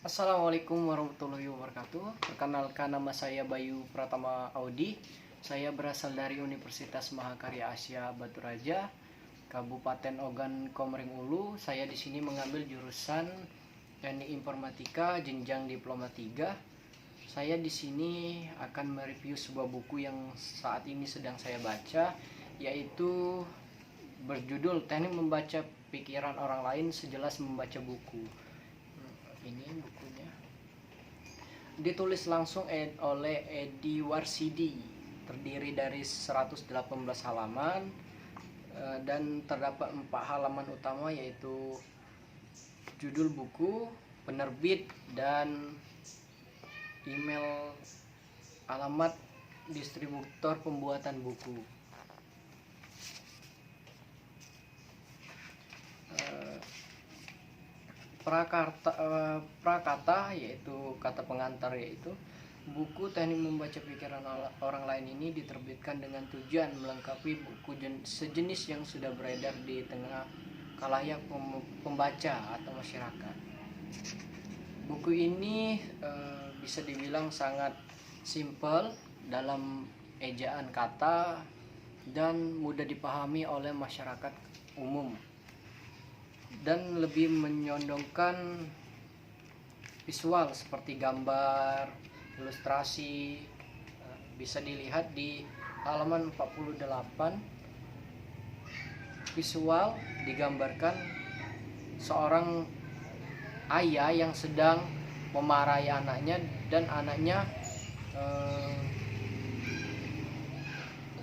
Assalamualaikum warahmatullahi wabarakatuh. Perkenalkan, nama saya Bayu Pratama Audi. Saya berasal dari Universitas Mahakarya Asia Batu Raja, Kabupaten Ogan Komering Ulu. Saya di sini mengambil jurusan Teknik Informatika jenjang Diploma 3. Saya di sini akan mereview sebuah buku yang saat ini sedang saya baca, yaitu berjudul Teknik Membaca Pikiran Orang Lain Sejelas Membaca Buku. Ini bukunya ditulis langsung oleh Edi Warsidi, terdiri dari 118 halaman dan terdapat 4 halaman utama, yaitu judul buku, penerbit, dan email alamat distributor pembuatan buku. Prakata yaitu kata pengantar, yaitu buku Teknik Membaca Pikiran Orang Lain ini diterbitkan dengan tujuan melengkapi buku sejenis yang sudah beredar di tengah khalayak pembaca atau masyarakat. Buku ini bisa dibilang sangat simpel dalam ejaan kata dan mudah dipahami oleh masyarakat umum, dan lebih menyondongkan visual seperti gambar, ilustrasi. Bisa dilihat di halaman 48. Visual digambarkan seorang ayah yang sedang memarahi anaknya, dan anaknya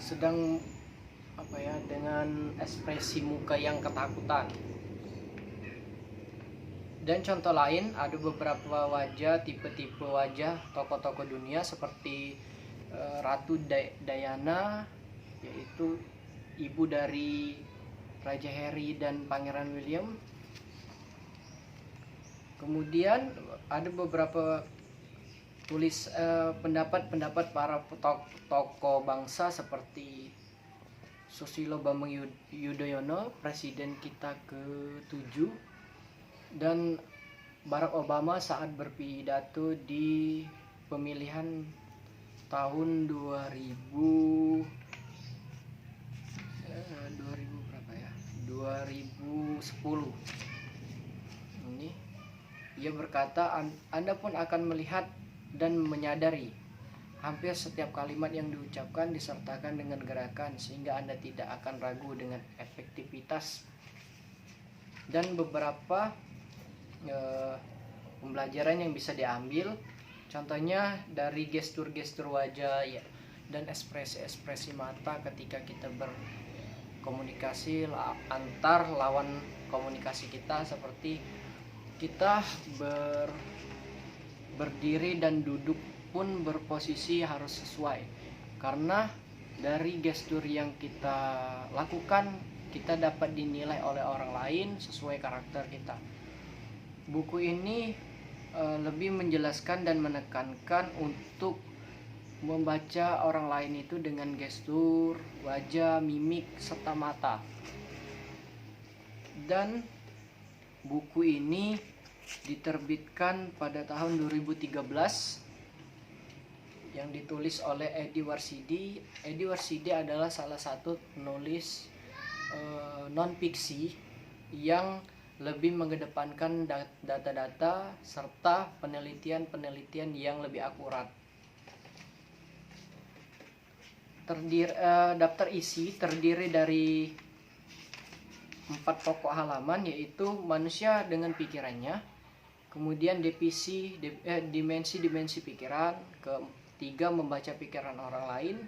sedang dengan ekspresi muka yang ketakutan. Dan contoh lain, ada beberapa wajah, tipe-tipe wajah tokoh-tokoh dunia seperti Ratu Diana, yaitu ibu dari Raja Harry dan Pangeran William. Kemudian ada beberapa pendapat para tokoh bangsa seperti Susilo Bambang Yudhoyono, presiden kita ke-7, dan Barack Obama saat berpidato di pemilihan tahun 2010. Ini ia berkata, Anda pun akan melihat dan menyadari hampir setiap kalimat yang diucapkan disertakan dengan gerakan, sehingga Anda tidak akan ragu dengan efektivitas. Dan beberapa pembelajaran yang bisa diambil, contohnya dari gestur-gestur wajah ya, dan ekspresi-ekspresi mata ketika kita berkomunikasi antar lawan komunikasi kita, seperti kita berdiri dan duduk pun berposisi harus sesuai, karena dari gestur yang kita lakukan kita dapat dinilai oleh orang lain sesuai karakter kita. Buku ini lebih menjelaskan dan menekankan untuk membaca orang lain itu dengan gestur, wajah, mimik, serta mata. Dan buku ini diterbitkan pada tahun 2013 yang ditulis oleh Edi Warsidi. Edi Warsidi adalah salah satu penulis non-fiksi yang lebih mengedepankan data-data serta penelitian-penelitian yang lebih akurat. Daftar isi terdiri dari 4 pokok halaman, yaitu manusia dengan pikirannya, kemudian dimensi-dimensi pikiran, ketiga membaca pikiran orang lain,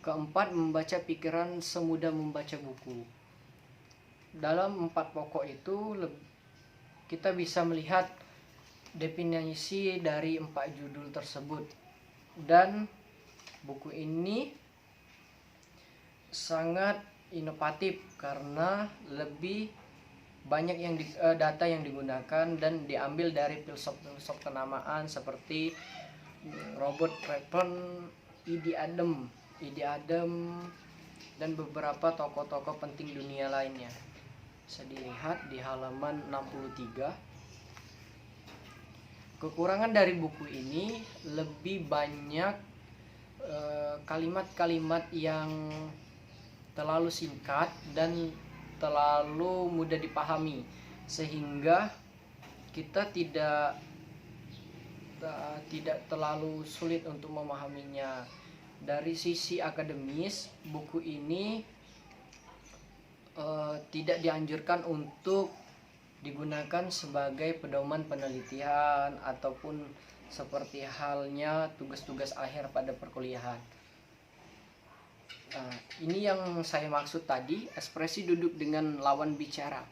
keempat membaca pikiran semudah membaca buku. Dalam 4 pokok itu kita bisa melihat definisi dari 4 judul tersebut, dan buku ini sangat inovatif karena lebih banyak data yang digunakan dan diambil dari filsuf kenamaan seperti Robert Redfern, Idi Adam, dan beberapa tokoh-tokoh penting dunia lainnya. Bisa dilihat di halaman 63. Kekurangan dari buku ini lebih banyak kalimat-kalimat yang terlalu singkat dan terlalu mudah dipahami, sehingga kita tidak terlalu sulit untuk memahaminya. Dari sisi akademis, buku ini tidak dianjurkan untuk digunakan sebagai pedoman penelitian ataupun seperti halnya tugas-tugas akhir pada perkuliahan. Ini yang saya maksud tadi, ekspresi duduk dengan lawan bicara.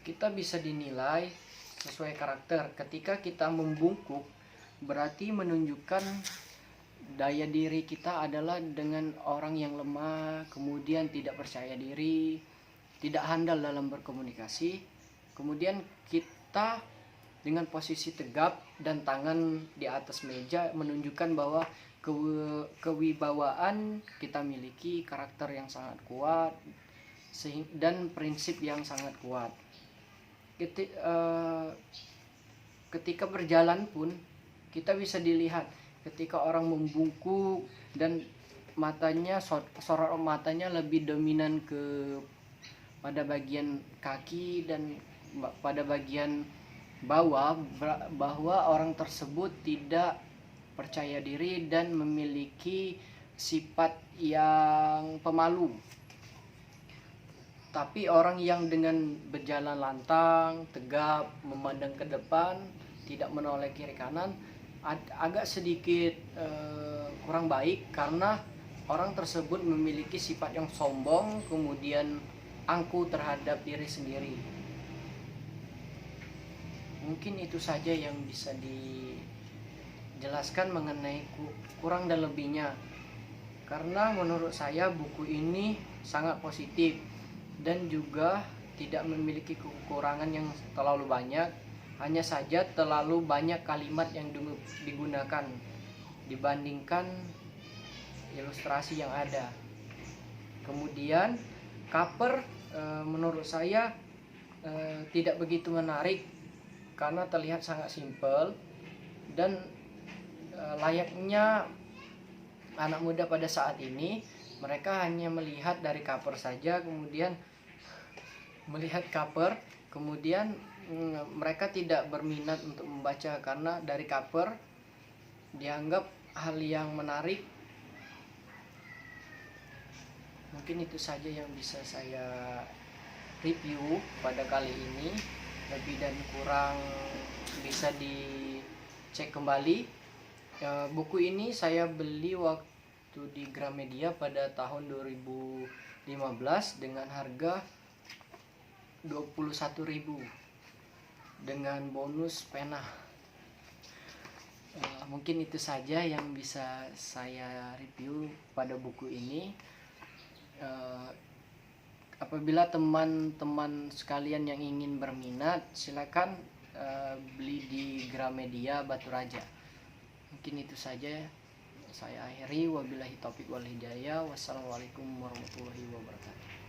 Kita bisa dinilai sesuai karakter. Ketika kita membungkuk, berarti menunjukkan daya diri kita adalah dengan orang yang lemah, kemudian tidak percaya diri, tidak handal dalam berkomunikasi. Kemudian kita dengan posisi tegap dan tangan di atas meja menunjukkan bahwa kewibawaan kita miliki, karakter yang sangat kuat dan prinsip yang sangat kuat. Ketika berjalan pun kita bisa dilihat ketika orang membungkuk dan matanya, sorot matanya lebih dominan pada bagian kaki dan pada bagian bawah, bahwa orang tersebut tidak percaya diri dan memiliki sifat yang pemalu. Tapi orang yang dengan berjalan lantang, tegap, memandang ke depan, tidak menoleh kiri kanan, agak sedikit kurang baik, karena orang tersebut memiliki sifat yang sombong, kemudian angkuh terhadap diri sendiri. Mungkin itu saja yang bisa dijelaskan mengenai kurang dan lebihnya. Karena menurut saya buku ini sangat positif dan juga tidak memiliki kekurangan yang terlalu banyak. Hanya saja terlalu banyak kalimat yang digunakan dibandingkan ilustrasi yang ada. Kemudian cover menurut saya tidak begitu menarik karena terlihat sangat simpel dan layaknya anak muda pada saat ini, mereka hanya melihat dari cover saja, kemudian mereka tidak berminat untuk membaca karena dari cover dianggap hal yang menarik. Mungkin itu saja yang bisa saya review pada kali ini. Lebih dan kurang bisa dicek kembali. Buku ini saya beli waktu di Gramedia pada tahun 2015 dengan harga 21.000 dengan bonus pena. Mungkin itu saja yang bisa saya review pada buku ini. Apabila teman-teman sekalian yang ingin berminat, silakan beli di Gramedia Batu Raja. Mungkin itu saja saya akhiri. Wabillahi taufiq wal hidayah. Wassalamualaikum warahmatullahi wabarakatuh.